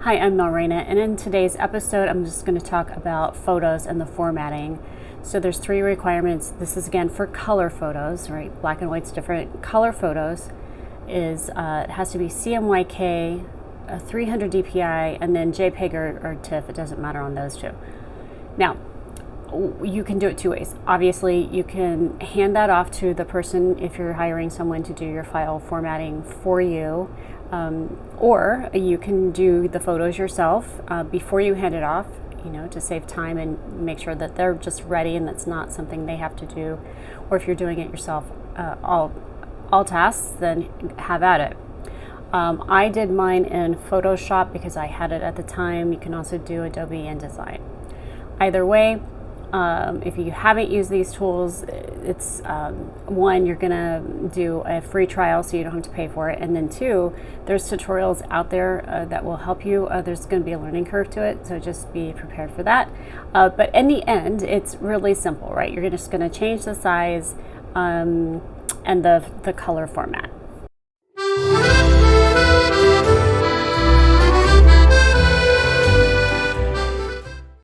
Hi, I'm Melrena, and in today's episode, I'm just going to talk about photos and the formatting. So there's 3 requirements. This is again for color photos, right? Black and white's different. Color photos is it has to be CMYK, 300 DPI, and then JPEG or TIFF. It doesn't matter on those two. Now, you can do it 2 ways. Obviously, you can hand that off to the person if you're hiring someone to do your file formatting for you, or you can do the photos yourself before you hand it off, to save time and make sure that they're just ready and that's not something they have to do. Or if you're doing it yourself, all tasks, then have at it. I did mine in Photoshop because I had it at the time. You can also do Adobe InDesign. Either way, if you haven't used these tools, it's one, you're gonna do a free trial so you don't have to pay for it, and then 2, there's tutorials out there that will help you. There's going to be a learning curve to it, so just be prepared for that. But in the end, it's really simple, right? You're just going to change the size and the color format.